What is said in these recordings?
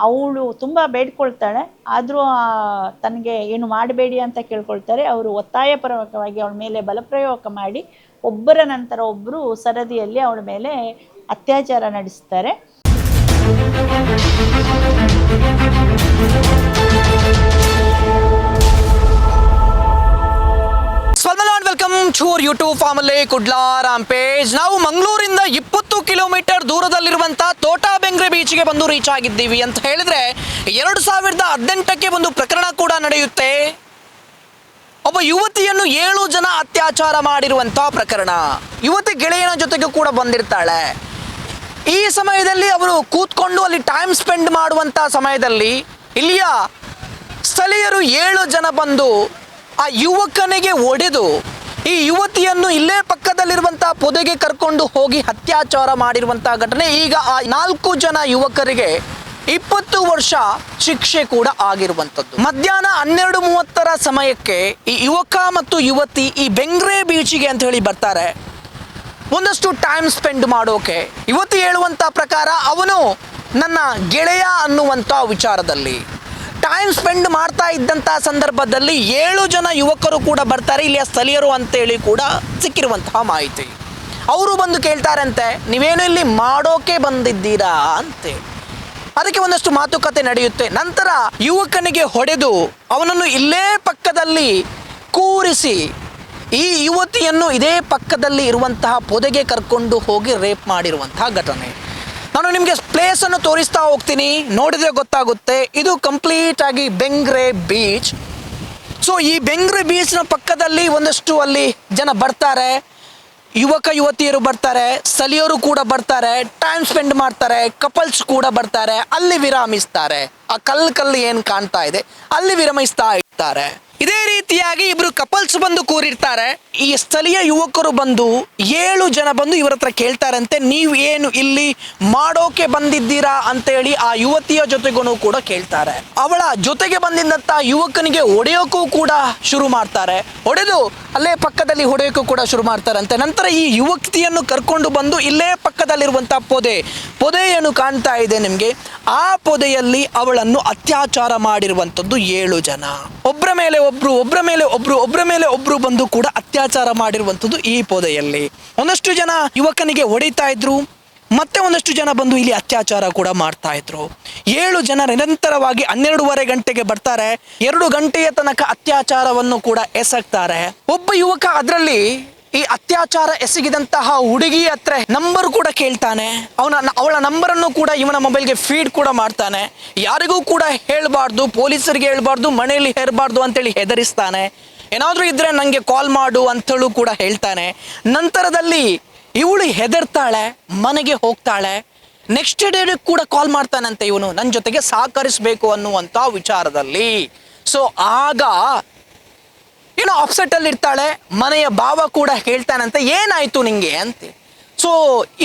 ಅವಳು ತುಂಬ ಬೇಡ್ಕೊಳ್ತಾಳೆ. ಆದರೂ ತನಗೆ ಏನು ಮಾಡಬೇಡಿ ಅಂತ ಕೇಳ್ಕೊಳ್ತಾರೆ. ಅವರು ಒತ್ತಾಯಪೂರ್ವಕವಾಗಿ ಅವಳ ಮೇಲೆ ಬಲಪ್ರಯೋಗ ಮಾಡಿ ಒಬ್ಬರ ನಂತರ ಒಬ್ಬರು ಸರದಿಯಲ್ಲಿ ಅವಳ ಮೇಲೆ ಅತ್ಯಾಚಾರ ನಡೆಸ್ತಾರೆ. Welcome to our YouTube family Kudla rampage. ನಾವು ಮಂಗಳೂರಿಂದ 20 ಕಿಲೋಮೀಟರ್ ದೂರದಲ್ಲಿರುವಂತಹ ತೋಟಾಬೆಂಗ್ರೆ ಬೀಚ್ಗೆ ಬಂದು ರೀಚ್ ಆಗಿದ್ದೀವಿ ಅಂತ ಹೇಳಿದ್ರೆ 2018ಕ್ಕೆ ಒಂದು ಪ್ರಕರಣ ಕೂಡ ನಡೆಯುತ್ತೆ. ಒಬ್ಬ ಯುವತಿಯನ್ನು 7 ಜನ ಅತ್ಯಾಚಾರ ಮಾಡಿರುವಂತಹ ಪ್ರಕರಣ. ಯುವತಿ ಗೆಳೆಯನ ಜೊತೆಗೂ ಕೂಡ ಬಂದಿರ್ತಾಳೆ. ಈ ಸಮಯದಲ್ಲಿ ಅವರು ಕೂತ್ಕೊಂಡು ಅಲ್ಲಿ ಟೈಮ್ ಸ್ಪೆಂಡ್ ಮಾಡುವಂತ ಸಮಯದಲ್ಲಿ ಇಲ್ಲಿಯ ಸ್ಥಳೀಯರು 7 ಜನ ಬಂದು ಆ ಯುವಕನಿಗೆ ಹೊಡೆದು ಈ ಯುವತಿಯನ್ನು ಇಲ್ಲೇ ಪಕ್ಕದಲ್ಲಿರುವಂತಹ ಪೊದೆಗೆ ಕರ್ಕೊಂಡು ಹೋಗಿ ಅತ್ಯಾಚಾರ ಮಾಡಿರುವಂತಹ ಘಟನೆ. ಈಗ ಆ 4 ಜನ ಯುವಕರಿಗೆ 20 ವರ್ಷ ಶಿಕ್ಷೆ ಕೂಡ ಆಗಿರುವಂಥದ್ದು. ಮಧ್ಯಾಹ್ನ 12:30ರ ಸಮಯಕ್ಕೆ ಈ ಯುವಕ ಮತ್ತು ಯುವತಿ ಈ ಬೆಂಗ್ರೆ ಬೀಚಿಗೆ ಅಂತ ಹೇಳಿ ಬರ್ತಾರೆ ಒಂದಷ್ಟು ಟೈಮ್ ಸ್ಪೆಂಡ್ ಮಾಡೋಕೆ. ಯುವತಿ ಹೇಳುವಂಥ ಪ್ರಕಾರ ಅವನು ನನ್ನ ಗೆಳೆಯ ಅನ್ನುವಂಥ ವಿಚಾರದಲ್ಲಿ ಟೈಮ್ ಸ್ಪೆಂಡ್ ಮಾಡ್ತಾ ಇದ್ದಂಥ ಸಂದರ್ಭದಲ್ಲಿ 7 ಜನ ಯುವಕರು ಕೂಡ ಬರ್ತಾರೆ, ಇಲ್ಲಿಯ ಸ್ಥಳೀಯರು ಅಂತೇಳಿ ಕೂಡ ಸಿಕ್ಕಿರುವಂತಹ ಮಾಹಿತಿ. ಅವರು ಬಂದು ಕೇಳ್ತಾರಂತೆ, ನೀವೇನು ಇಲ್ಲಿ ಮಾಡೋಕೆ ಬಂದಿದ್ದೀರಾ ಅಂತೇಳಿ. ಅದಕ್ಕೆ ಒಂದಷ್ಟು ಮಾತುಕತೆ ನಡೆಯುತ್ತೆ. ನಂತರ ಯುವಕನಿಗೆ ಹೊಡೆದು ಅವನನ್ನು ಇಲ್ಲೇ ಪಕ್ಕದಲ್ಲಿ ಕೂರಿಸಿ ಈ ಯುವತಿಯನ್ನು ಇದೇ ಪಕ್ಕದಲ್ಲಿ ಇರುವಂತಹ ಪೊದೆಗೆ ಕರ್ಕೊಂಡು ಹೋಗಿ ರೇಪ್ ಮಾಡಿರುವಂತಹ ಘಟನೆ. ನಾನು ನಿಮಗೆ ಪ್ಲೇಸನ್ನು ತೋರಿಸ್ತಾ ಹೋಗ್ತೀನಿ, ನೋಡಿದರೆ ಗೊತ್ತಾಗುತ್ತೆ. ಇದು ಕಂಪ್ಲೀಟ್ ಆಗಿ ಬೆಂಗ್ರೆ ಬೀಚ್. ಸೊ ಈ ಬೆಂಗ್ರೆ ಬೀಚ್ನ ಪಕ್ಕದಲ್ಲಿ ಒಂದಷ್ಟು ಅಲ್ಲಿ ಜನ ಬರ್ತಾರೆ, ಯುವಕ ಯುವತಿಯರು ಬರ್ತಾರೆ, ಸ್ಥಳೀಯರು ಕೂಡ ಬರ್ತಾರೆ, ಟೈಮ್ ಸ್ಪೆಂಡ್ ಮಾಡ್ತಾರೆ, ಕಪಲ್ಸ್ ಕೂಡ ಬರ್ತಾರೆ, ಅಲ್ಲಿ ವಿರಾಮಿಸ್ತಾರೆ. ಆ ಕಲ್ಲು ಏನು ಕಾಣ್ತಾ ಇದೆ ಅಲ್ಲಿ ವಿರಮಿಸ್ತಾ ಇರ್ತಾರೆ. ಇದೇ ರೀತಿಯಾಗಿ ಇಬ್ರು ಕಪಲ್ಸ್ ಬಂದು ಕೂರಿರ್ತಾರೆ. ಈ ಸ್ಥಳೀಯ ಯುವಕರು ಬಂದು 7 ಜನ ಬಂದು ಇವರ ಹತ್ರ ಕೇಳ್ತಾರಂತೆ, ನೀವು ಏನು ಇಲ್ಲಿ ಮಾಡೋಕೆ ಬಂದಿದ್ದೀರಾ ಅಂತೇಳಿ ಆ ಯುವತಿಯ ಜೊತೆಗೂ ಕೂಡ ಕೇಳ್ತಾರೆ. ಅವಳ ಜೊತೆಗೆ ಬಂದಿದ್ದಂಥ ಯುವಕನಿಗೆ ಹೊಡೆಯೋಕ್ಕೂ ಕೂಡ ಶುರು ಮಾಡ್ತಾರೆ. ಹೊಡೆದು ಅಲ್ಲೇ ಪಕ್ಕದಲ್ಲಿ ಹೊಡೆಯೋಕ್ಕೂ ಕೂಡ ಶುರು ಮಾಡ್ತಾರಂತೆ. ನಂತರ ಈ ಯುವತಿಯನ್ನು ಕರ್ಕೊಂಡು ಬಂದು ಇಲ್ಲೇ ಪಕ್ಕದಲ್ಲಿರುವಂಥ ಪೊದೆ ಏನು ಕಾಣ್ತಾ ಇದೆ ನಿಮಗೆ, ಆ ಪೊದೆಯಲ್ಲಿ ಅವಳನ್ನು ಅತ್ಯಾಚಾರ ಮಾಡಿರುವಂಥದ್ದು 7 ಜನ. ಒಬ್ಬರ ಮೇಲೆ ಒಬ್ಬರು ಬಂದು ಕೂಡ ಅತ್ಯಾಚಾರ ಮಾಡಿರುವಂಥದ್ದು ಈ ಪೊದೆಯಲ್ಲಿ. ಒಂದಷ್ಟು ಜನ ಯುವಕನಿಗೆ ಹೊಡಿತಾ ಇದ್ರು, ಮತ್ತೆ ಒಂದಷ್ಟು ಜನ ಬಂದು ಇಲ್ಲಿ ಅತ್ಯಾಚಾರ ಕೂಡ ಮಾಡ್ತಾ ಇದ್ರು. 7 ಜನ ನಿರಂತರವಾಗಿ 12:30 ಗಂಟೆಗೆ ಬರ್ತಾರೆ. 2 ಗಂಟೆಯ ತನಕ ಅತ್ಯಾಚಾರವನ್ನು ಕೂಡ ಎಸಗ್ತಾರೆ. ಒಬ್ಬ ಯುವಕ ಅದರಲ್ಲಿ ಈ ಅತ್ಯಾಚಾರ ಎಸಗಿದಂತಹ ಹುಡುಗಿ ಹತ್ರ ನಂಬರ್ ಕೂಡ ಕೇಳ್ತಾನೆ. ಅವಳ ನಂಬರನ್ನು ಕೂಡ ಇವನ ಮೊಬೈಲ್ಗೆ ಫೀಡ್ ಕೂಡ ಮಾಡ್ತಾನೆ. ಯಾರಿಗೂ ಕೂಡ ಹೇಳಬಾರ್ದು, ಪೊಲೀಸರಿಗೆ ಹೇಳಬಾರ್ದು, ಮನೆಯಲ್ಲಿ ಹೇರಬಾರ್ದು ಅಂತೇಳಿ ಹೆದರಿಸ್ತಾನೆ. ಏನಾದರೂ ಇದ್ರೆ ನನಗೆ ಕಾಲ್ ಮಾಡು ಅಂತೇಳು ಕೂಡ ಹೇಳ್ತಾನೆ. ನಂತರದಲ್ಲಿ ಇವಳು ಹೆದರ್ತಾಳೆ, ಮನೆಗೆ ಹೋಗ್ತಾಳೆ. ನೆಕ್ಸ್ಟ್ ಡೇ ಕೂಡ ಕಾಲ್ ಮಾಡ್ತಾನಂತೆ ಇವನು, ನನ್ನ ಜೊತೆಗೆ ಸಹಕರಿಸಬೇಕು ಅನ್ನುವಂಥ ವಿಚಾರದಲ್ಲಿ. ಸೊ ಆಗ ಏನೋ ಅಪ್ಸೆಟ್ ಅಲ್ಲಿ ಇರ್ತಾಳೆ. ಮನೆಯ ಭಾವ ಕೂಡ ಹೇಳ್ತಾನಂತೆ, ಏನಾಯ್ತು ನಿಂಗೆ ಅಂತ. ಸೊ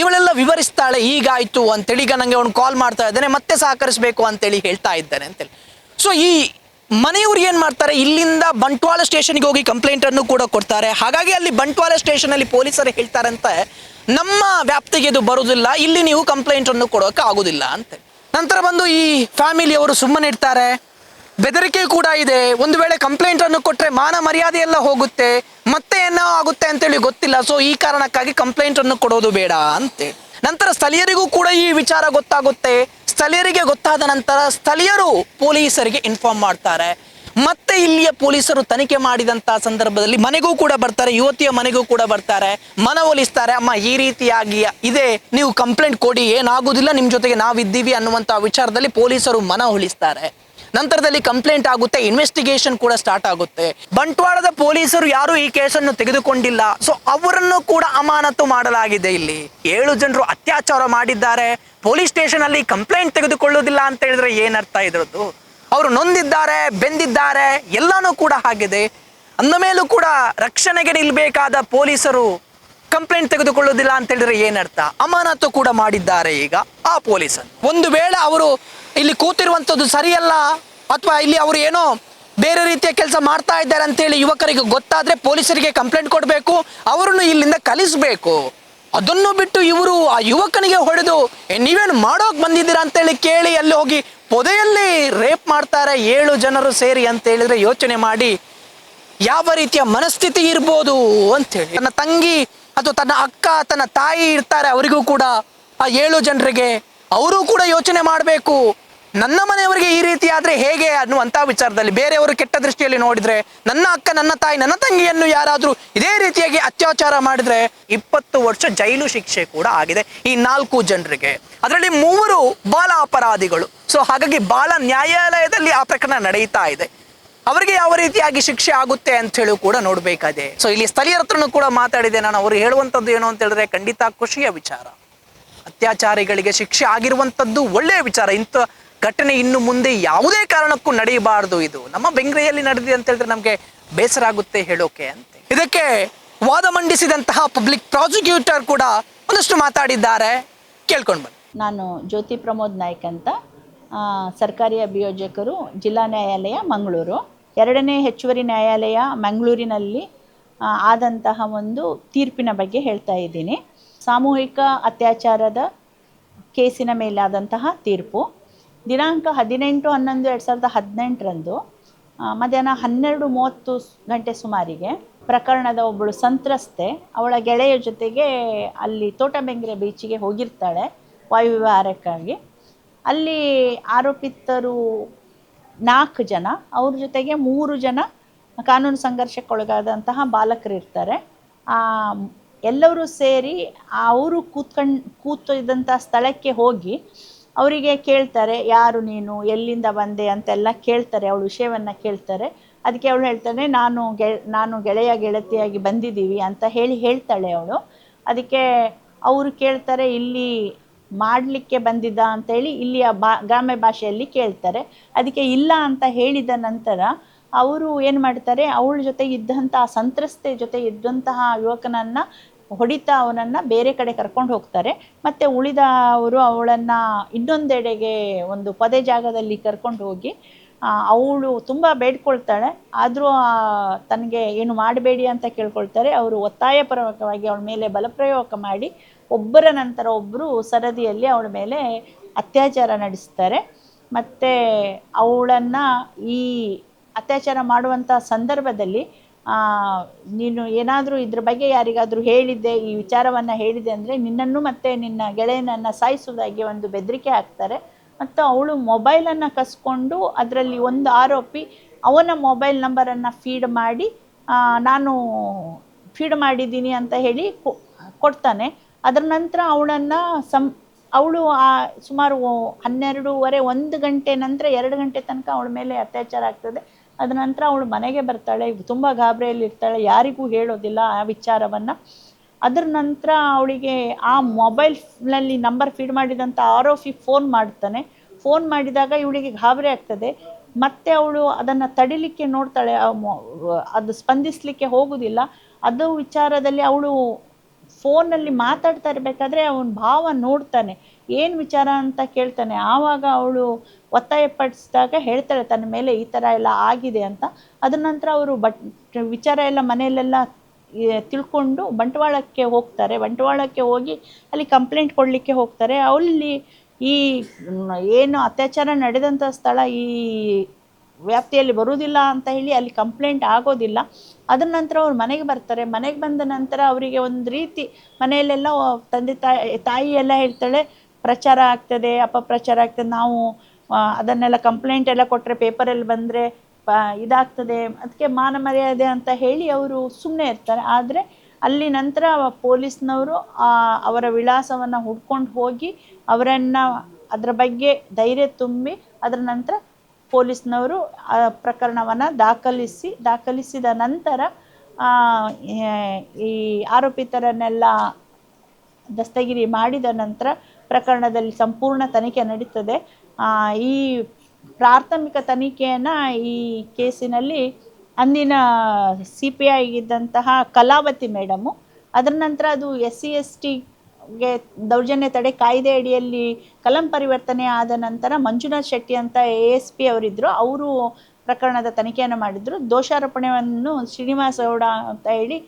ಇವಳೆಲ್ಲ ವಿವರಿಸ್ತಾಳೆ, ಹೀಗಾಯ್ತು ಅಂತೇಳಿ, ಈಗ ನನಗೆ ಅವನು ಕಾಲ್ ಮಾಡ್ತಾ ಇದ್ದಾನೆ, ಮತ್ತೆ ಸಹಕರಿಸಬೇಕು ಅಂತೇಳಿ ಹೇಳ್ತಾ ಇದ್ದಾನೆ ಅಂತೇಳಿ. ಸೊ ಈ ಮನೆಯವ್ರು ಏನು ಮಾಡ್ತಾರೆ, ಇಲ್ಲಿಂದ ಬಂಟ್ವಾಳ ಸ್ಟೇಷನ್ಗೆ ಹೋಗಿ ಕಂಪ್ಲೇಂಟನ್ನು ಕೂಡ ಕೊಡ್ತಾರೆ. ಹಾಗಾಗಿ ಅಲ್ಲಿ ಬಂಟ್ವಾಳ ಸ್ಟೇಷನಲ್ಲಿ ಪೊಲೀಸರು ಹೇಳ್ತಾರಂತೆ, ನಮ್ಮ ವ್ಯಾಪ್ತಿಗೆ ಇದು ಬರುವುದಿಲ್ಲ, ಇಲ್ಲಿ ನೀವು ಕಂಪ್ಲೇಂಟನ್ನು ಕೊಡೋಕೆ ಆಗೋದಿಲ್ಲ ಅಂತ. ನಂತರ ಬಂದು ಈ ಫ್ಯಾಮಿಲಿಯವರು ಸುಮ್ಮನೆ ಇರ್ತಾರೆ. ಬೆದರಿಕೆ ಕೂಡ ಇದೆ, ಒಂದು ವೇಳೆ ಕಂಪ್ಲೇಂಟ್ ಅನ್ನು ಕೊಟ್ಟರೆ ಮಾನ ಮರ್ಯಾದೆ ಎಲ್ಲ ಹೋಗುತ್ತೆ, ಮತ್ತೆ ಏನೋ ಆಗುತ್ತೆ ಅಂತೇಳಿ ಗೊತ್ತಿಲ್ಲ. ಸೊ ಈ ಕಾರಣಕ್ಕಾಗಿ ಕಂಪ್ಲೇಂಟ್ ಅನ್ನು ಕೊಡೋದು ಬೇಡ ಅಂತೆ. ನಂತರ ಸ್ಥಳೀಯರಿಗೂ ಕೂಡ ಈ ವಿಚಾರ ಗೊತ್ತಾಗುತ್ತೆ. ಸ್ಥಳೀಯರಿಗೆ ಗೊತ್ತಾದ ನಂತರ ಸ್ಥಳೀಯರು ಪೊಲೀಸರಿಗೆ ಇನ್ಫಾರ್ಮ್ ಮಾಡ್ತಾರೆ. ಮತ್ತೆ ಇಲ್ಲಿಯ ಪೊಲೀಸರು ತನಿಖೆ ಮಾಡಿದಂಥ ಸಂದರ್ಭದಲ್ಲಿ ಮನೆಗೂ ಕೂಡ ಬರ್ತಾರೆ, ಯುವತಿಯ ಮನೆಗೂ ಕೂಡ ಬರ್ತಾರೆ, ಮನವೊಲಿಸ್ತಾರೆ. ಅಮ್ಮ ಈ ರೀತಿಯಾಗಿ ಇದೆ, ನೀವು ಕಂಪ್ಲೇಂಟ್ ಕೊಡಿ, ಏನಾಗುವುದಿಲ್ಲ, ನಿಮ್ಮ ಜೊತೆಗೆ ನಾವಿದ್ದೀವಿ ಅನ್ನುವಂಥ ವಿಚಾರದಲ್ಲಿ ಪೊಲೀಸರು ಮನವೊಲಿಸ್ತಾರೆ. ನಂತರದಲ್ಲಿ ಕಂಪ್ಲೇಂಟ್ ಆಗುತ್ತೆ, ಇನ್ವೆಸ್ಟಿಗೇಷನ್ ಕೂಡ ಸ್ಟಾರ್ಟ್ ಆಗುತ್ತೆ. ಬಂಟ್ವಾಳದ ಪೊಲೀಸರು ಯಾರು ಈ ಕೇಸನ್ನು ತೆಗೆದುಕೊಂಡಿಲ್ಲ. ಸೊ ಅವರನ್ನು ಕೂಡ ಅಮಾನತು ಮಾಡಲಾಗಿದೆ. ಇಲ್ಲಿ 7 ಜನರು ಅತ್ಯಾಚಾರ ಮಾಡಿದ್ದಾರೆ, ಪೊಲೀಸ್ ಸ್ಟೇಷನ್ ಅಲ್ಲಿ ಕಂಪ್ಲೇಂಟ್ ತೆಗೆದುಕೊಳ್ಳುವುದಿಲ್ಲ ಅಂತ ಹೇಳಿದ್ರೆ ಏನರ್ಥ ಇದ್ರದ್ದು? ಅವರು ನೊಂದಿದ್ದಾರೆ, ಬೆಂದಿದ್ದಾರೆ, ಎಲ್ಲಾನು ಕೂಡ ಆಗಿದೆ. ಅಂದ ಮೇಲೂ ಕೂಡ ರಕ್ಷಣೆಗೆ ನಿಲ್ಬೇಕಾದ ಪೊಲೀಸರು ಕಂಪ್ಲೇಂಟ್ ತೆಗೆದುಕೊಳ್ಳುವುದಿಲ್ಲ ಅಂತ ಹೇಳಿದ್ರೆ ಏನರ್ಥ? ಅಮಾನತು ಕೂಡ ಮಾಡಿದ್ದಾರೆ ಈಗ ಆ ಪೊಲೀಸರು. ಒಂದು ವೇಳೆ ಅವರು ಇಲ್ಲಿ ಕೂತಿರುವಂಥದ್ದು ಸರಿಯಲ್ಲ, ಅಥವಾ ಇಲ್ಲಿ ಅವರು ಏನೋ ಬೇರೆ ರೀತಿಯ ಕೆಲಸ ಮಾಡ್ತಾ ಇದ್ದಾರೆ ಅಂತೇಳಿ ಯುವಕರಿಗೆ ಗೊತ್ತಾದರೆ ಪೊಲೀಸರಿಗೆ ಕಂಪ್ಲೇಂಟ್ ಕೊಡಬೇಕು, ಅವರನ್ನು ಇಲ್ಲಿಂದ ಕಲಿಸಬೇಕು. ಅದನ್ನು ಬಿಟ್ಟು ಇವರು ಆ ಯುವಕನಿಗೆ ಹೊಡೆದು ನೀವೇನು ಮಾಡೋಕೆ ಬಂದಿದ್ದೀರಾ ಅಂತೇಳಿ ಕೇಳಿ ಅಲ್ಲಿ ಹೋಗಿ ಪೊದೆಯಲ್ಲಿ ರೇಪ್ ಮಾಡ್ತಾರೆ 7 ಜನರು ಸೇರಿ ಅಂತ ಹೇಳಿದ್ರೆ ಯೋಚನೆ ಮಾಡಿ ಯಾವ ರೀತಿಯ ಮನಸ್ಥಿತಿ ಇರ್ಬೋದು ಅಂತೇಳಿ. ತನ್ನ ತಂಗಿ ಅಥವಾ ತನ್ನ ಅಕ್ಕ ತನ್ನ ತಾಯಿ ಇರ್ತಾರೆ, ಅವರಿಗೂ ಕೂಡ ಆ 7 ಜನರಿಗೆ ಅವರು ಕೂಡ ಯೋಚನೆ ಮಾಡಬೇಕು, ನನ್ನ ಮನೆಯವರಿಗೆ ಈ ರೀತಿ ಆದ್ರೆ ಹೇಗೆ ಅನ್ನುವಂಥ ವಿಚಾರದಲ್ಲಿ ಬೇರೆಯವರು ಕೆಟ್ಟ ದೃಷ್ಟಿಯಲ್ಲಿ ನೋಡಿದ್ರೆ, ನನ್ನ ಅಕ್ಕ ನನ್ನ ತಾಯಿ ನನ್ನ ತಂಗಿಯನ್ನು ಯಾರಾದರೂ ಇದೇ ರೀತಿಯಾಗಿ ಅತ್ಯಾಚಾರ ಮಾಡಿದ್ರೆ 20 ವರ್ಷ ಜೈಲು ಶಿಕ್ಷೆ ಕೂಡ ಆಗಿದೆ ಈ 4 ಜನರಿಗೆ. ಅದರಲ್ಲಿ 3 ಬಾಲ ಅಪರಾಧಿಗಳು. ಸೊ ಹಾಗಾಗಿ ಬಾಲ ನ್ಯಾಯಾಲಯದಲ್ಲಿ ಆ ಪ್ರಕರಣ ನಡೀತಾ ಇದೆ. ಅವರಿಗೆ ಯಾವ ರೀತಿಯಾಗಿ ಶಿಕ್ಷೆ ಆಗುತ್ತೆ ಅಂತ ಹೇಳಿ ಕೂಡ ನೋಡ್ಬೇಕಾದೆ. ಸೊ ಇಲ್ಲಿ ಸ್ಥಳೀಯರ ಹತ್ರನೂ ಕೂಡ ಮಾತಾಡಿದೆ ನಾನು. ಅವರು ಹೇಳುವಂಥದ್ದು ಏನು ಅಂತ ಹೇಳಿದ್ರೆ ಖಂಡಿತ ಖುಷಿಯ ವಿಚಾರ. ಅತ್ಯಾಚಾರಿಗಳಿಗೆ ಶಿಕ್ಷೆ ಆಗಿರುವಂಥದ್ದು ಒಳ್ಳೆಯ ವಿಚಾರ. ಇಂಥ ಘಟನೆ ಇನ್ನು ಮುಂದೆ ಯಾವುದೇ ಕಾರಣಕ್ಕೂ ನಡೆಯಬಾರದು. ಇದು ನಮ್ಮ ಬೆಂಗ್ರೆಯಲ್ಲಿ ನಡೆದಿದೆ ಅಂತ ಹೇಳಿದ್ರೆ ನಮಗೆ ಬೇಸರ ಆಗುತ್ತೆ ಹೇಳೋಕೆ ಅಂತ. ಇದಕ್ಕೆ ವಾದ ಮಂಡಿಸಿದಂತಹ ಪಬ್ಲಿಕ್ ಪ್ರಾಸಿಕ್ಯೂಟರ್ ಕೂಡ ಒಂದಷ್ಟು ಮಾತಾಡಿದ್ದಾರೆ, ಕೇಳ್ಕೊಂಡು ಬನ್ನಿ. ನಾನು ಜ್ಯೋತಿ ಪ್ರಮೋದ್ ನಾಯ್ಕ್ ಅಂತ, ಸರ್ಕಾರಿ ಅಭಿಯೋಜಕರು, ಜಿಲ್ಲಾ ನ್ಯಾಯಾಲಯ ಮಂಗಳೂರು. 2ನೇ ಹೆಚ್ಚುವರಿ ನ್ಯಾಯಾಲಯ ಮಂಗಳೂರಿನಲ್ಲಿ ಆದಂತಹ ಒಂದು ತೀರ್ಪಿನ ಬಗ್ಗೆ ಹೇಳ್ತಾ ಇದ್ದೀನಿ. ಸಾಮೂಹಿಕ ಅತ್ಯಾಚಾರದ ಕೇಸಿನ ಮೇಲಾದಂತಹ ತೀರ್ಪು ದಿನಾಂಕ 18/11/2018 ಮಧ್ಯಾಹ್ನ 12:30 ಗಂಟೆ ಸುಮಾರಿಗೆ ಪ್ರಕರಣದ ಒಬ್ಬಳು ಸಂತ್ರಸ್ತೆ ಅವಳ ಗೆಳೆಯ ಜೊತೆಗೆ ಅಲ್ಲಿ ತೋಟಬೆಂಗ್ರೆ ಬೀಚಿಗೆ ಹೋಗಿರ್ತಾಳೆ ವಾಯುವಿಹಾರಕ್ಕಾಗಿ. ಅಲ್ಲಿ ಆರೋಪಿತರು 4 ಜನ, ಅವ್ರ ಜೊತೆಗೆ 3 ಜನ ಕಾನೂನು ಸಂಘರ್ಷಕ್ಕೊಳಗಾದಂತಹ ಬಾಲಕರು ಇರ್ತಾರೆ. ಎಲ್ಲರೂ ಸೇರಿ ಅವರು ಕೂತು ಇದ್ದಂಥ ಸ್ಥಳಕ್ಕೆ ಹೋಗಿ ಅವರಿಗೆ ಕೇಳ್ತಾರೆ, ಯಾರು ನೀನು, ಎಲ್ಲಿಂದ ಬಂದೆ ಅಂತೆಲ್ಲ ಕೇಳ್ತಾರೆ. ಅವಳ ವಿಷಯವನ್ನು ಕೇಳ್ತಾರೆ. ಅದಕ್ಕೆ ಅವಳು ಹೇಳ್ತಾಳೆ, ನಾನು ಗೆಳತಿಯಾಗಿ ಬಂದಿದ್ದೀವಿ ಅಂತ ಹೇಳ್ತಾಳೆ ಅವಳು. ಅದಕ್ಕೆ ಅವರು ಕೇಳ್ತಾರೆ, ಇಲ್ಲಿ ಮಾಡಲಿಕ್ಕೆ ಬಂದಿದ್ದ ಅಂತೇಳಿ ಇಲ್ಲಿಯ ಗ್ರಾಮ್ಯ ಭಾಷೆಯಲ್ಲಿ ಕೇಳ್ತಾರೆ. ಅದಕ್ಕೆ ಇಲ್ಲ ಅಂತ ಹೇಳಿದ ನಂತರ ಅವರು ಏನು ಮಾಡ್ತಾರೆ, ಅವಳ ಜೊತೆ ಇದ್ದಂಥ ಸಂತ್ರಸ್ತೆ ಜೊತೆ ಇದ್ದಂತಹ ಯುವಕನನ್ನು ಹೊಡಿತಾ ಅವನನ್ನು ಬೇರೆ ಕಡೆ ಕರ್ಕೊಂಡು ಹೋಗ್ತಾರೆ. ಮತ್ತು ಉಳಿದವರು ಅವಳನ್ನು ಇನ್ನೊಂದೆಡೆಗೆ ಒಂದು ಪೊದೆ ಜಾಗದಲ್ಲಿ ಕರ್ಕೊಂಡು ಹೋಗಿ ಅವಳು ತುಂಬ ಬೇಡ್ಕೊಳ್ತಾಳೆ. ಆದರೂ ತನಗೆ ಏನು ಮಾಡಬೇಡಿ ಅಂತ ಕೇಳ್ಕೊಳ್ತಾರೆ. ಅವರು ಒತ್ತಾಯಪೂರ್ವಕವಾಗಿ ಅವಳ ಮೇಲೆ ಬಲಪ್ರಯೋಗ ಮಾಡಿ ಒಬ್ಬರ ನಂತರ ಒಬ್ಬರು ಸರದಿಯಲ್ಲಿ ಅವಳ ಮೇಲೆ ಅತ್ಯಾಚಾರ ನಡೆಸ್ತಾರೆ. ಮತ್ತು ಅವಳನ್ನು ಈ ಅತ್ಯಾಚಾರ ಮಾಡುವಂಥ ಸಂದರ್ಭದಲ್ಲಿ ನೀನು ಏನಾದರೂ ಇದ್ರ ಬಗ್ಗೆ ಯಾರಿಗಾದರೂ ಹೇಳಿದ್ದೆ, ಈ ವಿಚಾರವನ್ನು ಹೇಳಿದೆ ಅಂದರೆ ನಿನ್ನನ್ನು ಮತ್ತು ನಿನ್ನ ಗೆಳೆಯನನ್ನು ಸಾಯಿಸುವುದಾಗಿ ಒಂದು ಬೆದರಿಕೆ ಹಾಕ್ತಾರೆ. ಮತ್ತು ಅವಳು ಮೊಬೈಲನ್ನು ಕಸ್ಕೊಂಡು ಅದರಲ್ಲಿ ಒಂದು ಆರೋಪಿ ಅವನ ಮೊಬೈಲ್ ನಂಬರನ್ನು ಫೀಡ್ ಮಾಡಿ ನಾನು ಫೀಡ್ ಮಾಡಿದ್ದೀನಿ ಅಂತ ಹೇಳಿ ಕೊಡ್ತಾನೆ. ಅದರ ನಂತರ ಅವಳು ಸುಮಾರು 12:30 1 ಗಂಟೆ ನಂತರ 2 ಗಂಟೆ ತನಕ ಅವಳ ಮೇಲೆ ಅತ್ಯಾಚಾರ ಆಗ್ತದೆ. ಅದ ನಂತರ ಅವಳು ಮನೆಗೆ ಬರ್ತಾಳೆ, ತುಂಬ ಗಾಬರಿಯಲ್ಲಿರ್ತಾಳೆ, ಯಾರಿಗೂ ಹೇಳೋದಿಲ್ಲ ಆ ವಿಚಾರವನ್ನು. ಅದರ ನಂತರ ಅವಳಿಗೆ ಆ ಮೊಬೈಲ್ನಲ್ಲಿ ನಂಬರ್ ಫೀಡ್ ಮಾಡಿದಂಥ ಆರೋಪಿ ಫೋನ್ ಮಾಡ್ತಾನೆ. ಫೋನ್ ಮಾಡಿದಾಗ ಇವಳಿಗೆ ಗಾಬರಿ ಆಗ್ತದೆ. ಮತ್ತೆ ಅವಳು ಅದನ್ನು ತಡಿಲಿಕ್ಕೆ ನೋಡ್ತಾಳೆ, ಅದು ಸ್ಪಂದಿಸಲಿಕ್ಕೆ ಹೋಗೋದಿಲ್ಲ. ಅದು ವಿಚಾರದಲ್ಲಿ ಅವಳು ಫೋನಲ್ಲಿ ಮಾತಾಡ್ತಾ ಇರಬೇಕಾದ್ರೆ ಅವನ ಭಾವ ನೋಡ್ತಾನೆ, ಏನು ವಿಚಾರ ಅಂತ ಕೇಳ್ತಾನೆ. ಆವಾಗ ಅವಳು ಒತ್ತಾಯಪಡಿಸಿದಾಗ ಹೇಳ್ತಾಳೆ ತನ್ನ ಮೇಲೆ ಈ ಥರ ಎಲ್ಲ ಆಗಿದೆ ಅಂತ. ಅದರ ನಂತರ ಅವರು ವಿಚಾರ ಎಲ್ಲ ಮನೆಯಲ್ಲೆಲ್ಲ ತಿಳ್ಕೊಂಡು ಬಂಟ್ವಾಳಕ್ಕೆ ಹೋಗ್ತಾರೆ. ಬಂಟ್ವಾಳಕ್ಕೆ ಹೋಗಿ ಅಲ್ಲಿ ಕಂಪ್ಲೇಂಟ್ ಕೊಡಲಿಕ್ಕೆ ಹೋಗ್ತಾರೆ. ಅಲ್ಲಿ ಈ ಏನು ಅತ್ಯಾಚಾರ ನಡೆದಂಥ ಸ್ಥಳ ಈ ವ್ಯಾಪ್ತಿಯಲ್ಲಿ ಬರುವುದಿಲ್ಲ ಅಂತ ಹೇಳಿ ಅಲ್ಲಿ ಕಂಪ್ಲೇಂಟ್ ಆಗೋದಿಲ್ಲ. ಅದರ ನಂತರ ಅವ್ರು ಮನೆಗೆ ಬರ್ತಾರೆ. ಮನೆಗೆ ಬಂದ ನಂತರ ಅವರಿಗೆ ಒಂದು ರೀತಿ ಮನೆಯಲ್ಲೆಲ್ಲ ತಂದೆ ತಾಯಿ ಎಲ್ಲ ಹೇಳ್ತಾಳೆ, ಪ್ರಚಾರ ಆಗ್ತದೆ, ಅಪಪ್ರಚಾರ ಆಗ್ತದೆ, ನಾವು ಅದನ್ನೆಲ್ಲ ಕಂಪ್ಲೇಂಟ್ ಎಲ್ಲ ಕೊಟ್ಟರೆ ಪೇಪರಲ್ಲಿ ಬಂದರೆ ಇದಾಗ್ತದೆ, ಅದಕ್ಕೆ ಮಾನ ಮರ್ಯಾದೆ ಅಂತ ಹೇಳಿ ಅವರು ಸುಮ್ಮನೆ ಇರ್ತಾರೆ. ಆದರೆ ಅಲ್ಲಿ ನಂತರ ಪೊಲೀಸ್ನವರು ಅವರ ವಿಳಾಸವನ್ನು ಹುಡ್ಕೊಂಡು ಹೋಗಿ ಅವರನ್ನು ಅದರ ಬಗ್ಗೆ ಧೈರ್ಯ ತುಂಬಿ ಅದರ ನಂತರ ಪೊಲೀಸ್ನವರು ಆ ಪ್ರಕರಣವನ್ನು ದಾಖಲಿಸಿದ ನಂತರ ಈ ಆರೋಪಿತರನ್ನೆಲ್ಲ ದಸ್ತಗಿರಿ ಮಾಡಿದ ನಂತರ ಪ್ರಕರಣದಲ್ಲಿ ಸಂಪೂರ್ಣ ತನಿಖೆ ನಡೀತದೆ. ಈ ಪ್ರಾಥಮಿಕ ತನಿಖೆಯನ್ನು ಈ ಕೇಸಿನಲ್ಲಿ ಅಂದಿನ CPI ಆಗಿದ್ದಂತಹ ಕಲಾವತಿ ಮೇಡಮು, ಅದರ ನಂತರ ಅದು SC/STಗೆ ದೌರ್ಜನ್ಯ ತಡೆ ಕಾಯ್ದೆ ಅಡಿಯಲ್ಲಿ ಕಲಂ ಪರಿವರ್ತನೆ ಆದ ನಂತರ ಮಂಜುನಾಥ್ ಶೆಟ್ಟಿ ಅಂತ ASP ಅವರಿದ್ದರು, ಅವರು ಪ್ರಕರಣದ ತನಿಖೆಯನ್ನು ಮಾಡಿದರು. ದೋಷಾರೋಪಣೆಯನ್ನು ಶ್ರೀನಿವಾಸ ಗೌಡ ಅಂತ ಹೇಳಿ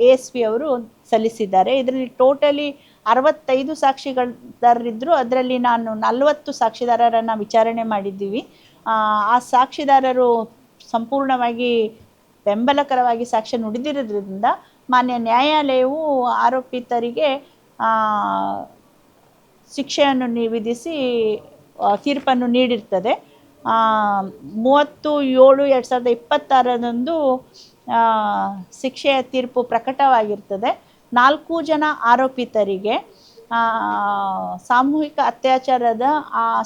ASP ಅವರು ಸಲ್ಲಿಸಿದ್ದಾರೆ. ಇದರಲ್ಲಿ ಟೋಟಲಿ 65 ಸಾಕ್ಷಿದಾರರಿದ್ದರು. ಅದರಲ್ಲಿ ನಾನು 40 ಸಾಕ್ಷಿದಾರರನ್ನು ವಿಚಾರಣೆ ಮಾಡಿದ್ದೀವಿ. ಆ ಸಾಕ್ಷಿದಾರರು ಸಂಪೂರ್ಣವಾಗಿ ಬೆಂಬಲಕರವಾಗಿ ಸಾಕ್ಷ್ಯ ನುಡಿದಿರೋದ್ರಿಂದ ಮಾನ್ಯ ನ್ಯಾಯಾಲಯವು ಆರೋಪಿತರಿಗೆ ಶಿಕ್ಷೆಯನ್ನು ವಿಧಿಸಿ ತೀರ್ಪನ್ನು ನೀಡಿರ್ತದೆ. 30/7/2026 ಶಿಕ್ಷೆಯ ತೀರ್ಪು ಪ್ರಕಟವಾಗಿರ್ತದೆ. 4 ಜನ ಆರೋಪಿತರಿಗೆ ಸಾಮೂಹಿಕ ಅತ್ಯಾಚಾರದ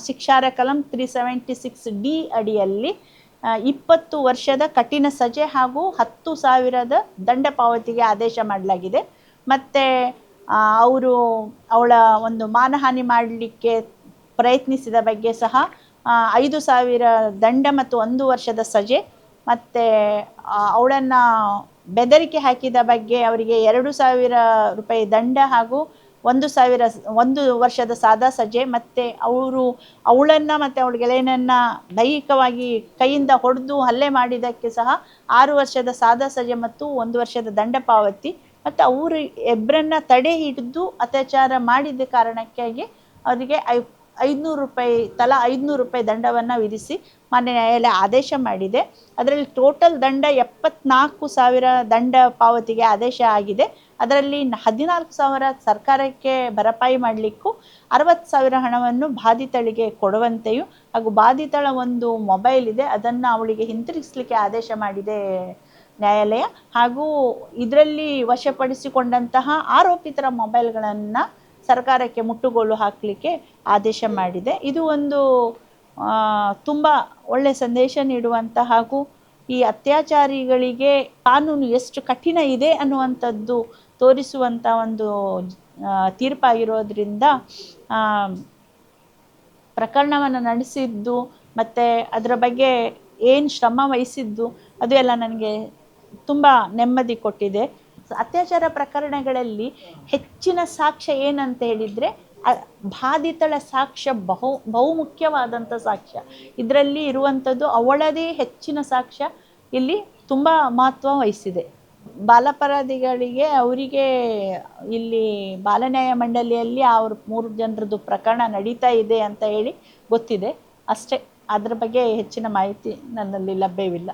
ಶಿಕ್ಷಾರ್ಹ ಕಲಂ 376D ಅಡಿಯಲ್ಲಿ 20 ವರ್ಷದ ಕಠಿಣ ಸಜೆ ಹಾಗೂ 10,000 ದಂಡ ಪಾವತಿಗೆ ಆದೇಶ ಮಾಡಲಾಗಿದೆ. ಮತ್ತು ಅವಳ ಒಂದು ಮಾನಹಾನಿ ಮಾಡಲಿಕ್ಕೆ ಪ್ರಯತ್ನಿಸಿದ ಬಗ್ಗೆ ಸಹ 5,000 ದಂಡ ಮತ್ತು 1 ವರ್ಷದ ಸಜೆ, ಮತ್ತು ಅವಳನ್ನು ಬೆದರಿಕೆ ಹಾಕಿದ ಬಗ್ಗೆ ಅವರಿಗೆ 2,000 ರೂಪಾಯಿ ದಂಡ ಹಾಗೂ 1 ವರ್ಷದ ಸಾದಾ ಸಜೆ, ಮತ್ತು ಅವಳನ್ನು ಮತ್ತು ಅವಳ ಗೆಳೆಯನನ್ನು ದೈಹಿಕವಾಗಿ ಕೈಯಿಂದ ಹೊಡೆದು ಹಲ್ಲೆ ಮಾಡಿದ್ದಕ್ಕೆ ಸಹ 6 ವರ್ಷದ ಸಾದಾ ಸಜೆ ಮತ್ತು 1 ವರ್ಷದ ದಂಡ ಪಾವತಿ, ಮತ್ತು ಅವರು ಇಬ್ಬರನ್ನ ತಡೆ ಹಿಡಿದು ಅತ್ಯಾಚಾರ ಮಾಡಿದ ಕಾರಣಕ್ಕಾಗಿ ಅವರಿಗೆ 500 ರೂಪಾಯಿ ತಲಾ 500 ರೂಪಾಯಿ ದಂಡವನ್ನು ವಿಧಿಸಿ ಮಾನ್ಯ ನ್ಯಾಯಾಲಯ ಆದೇಶ ಮಾಡಿದೆ. ಅದರಲ್ಲಿ ಟೋಟಲ್ ದಂಡ 74,000 ದಂಡ ಪಾವತಿಗೆ ಆದೇಶ ಆಗಿದೆ. ಅದರಲ್ಲಿ 14,000 ಸರ್ಕಾರಕ್ಕೆ ಭರಪಾಯಿ ಮಾಡಲಿಕ್ಕೂ 60,000 ಹಣವನ್ನು ಬಾಧಿತಳಿಗೆ ಕೊಡುವಂತೆಯೂ ಹಾಗೂ ಬಾಧಿತಳ ಒಂದು ಮೊಬೈಲ್ ಇದೆ ಅದನ್ನು ಅವಳಿಗೆ ಹಿಂತಿರುಗಿಸಲಿಕ್ಕೆ ಆದೇಶ ಮಾಡಿದೆ ನ್ಯಾಯಾಲಯ. ಹಾಗೂ ಇದರಲ್ಲಿ ವಶಪಡಿಸಿಕೊಂಡಂತಹ ಆರೋಪಿತರ ಮೊಬೈಲ್ಗಳನ್ನು ಸರ್ಕಾರಕ್ಕೆ ಮುಟ್ಟುಗೋಲು ಹಾಕಲಿಕ್ಕೆ ಆದೇಶ ಮಾಡಿದೆ. ಇದು ಒಂದು ತುಂಬ ಒಳ್ಳೆಯ ಸಂದೇಶ ನೀಡುವಂಥ ಹಾಗೂ ಈ ಅತ್ಯಾಚಾರಿಗಳಿಗೆ ಕಾನೂನು ಎಷ್ಟು ಕಠಿಣ ಇದೆ ಅನ್ನುವಂಥದ್ದು ತೋರಿಸುವಂಥ ಒಂದು ತೀರ್ಪಾಗಿರೋದ್ರಿಂದ ಪ್ರಕರಣವನ್ನು ನಡೆಸಿದ್ದು ಮತ್ತು ಅದರ ಬಗ್ಗೆ ಏನು ಶ್ರಮ ವಹಿಸಿದ್ದು ಅದು ಎಲ್ಲ ನನಗೆ ತುಂಬ ನೆಮ್ಮದಿ ಕೊಟ್ಟಿದೆ. ಅತ್ಯಾಚಾರ ಪ್ರಕರಣಗಳಲ್ಲಿ ಹೆಚ್ಚಿನ ಸಾಕ್ಷ್ಯ ಏನಂತ ಹೇಳಿದರೆ ಬಾಧಿತಳ ಸಾಕ್ಷ್ಯ ಬಹುಮುಖ್ಯವಾದಂಥ ಸಾಕ್ಷ್ಯ. ಇದರಲ್ಲಿ ಇರುವಂಥದ್ದು ಅವಳದೇ ಹೆಚ್ಚಿನ ಸಾಕ್ಷ್ಯ ಇಲ್ಲಿ ತುಂಬ ಮಹತ್ವ ವಹಿಸಿದೆ. ಬಾಲಾಪರಾಧಿಗಳಿಗೆ ಅವರಿಗೆ ಇಲ್ಲಿ ಬಾಲನ್ಯಾಯ ಮಂಡಳಿಯಲ್ಲಿ ಅವ್ರ 3 ಜನರದ್ದು ಪ್ರಕರಣ ನಡೀತಾ ಇದೆ ಅಂತ ಹೇಳಿ ಗೊತ್ತಿದೆ ಅಷ್ಟೇ. ಅದರ ಬಗ್ಗೆ ಹೆಚ್ಚಿನ ಮಾಹಿತಿ ನನ್ನಲ್ಲಿ ಲಭ್ಯವಿಲ್ಲ.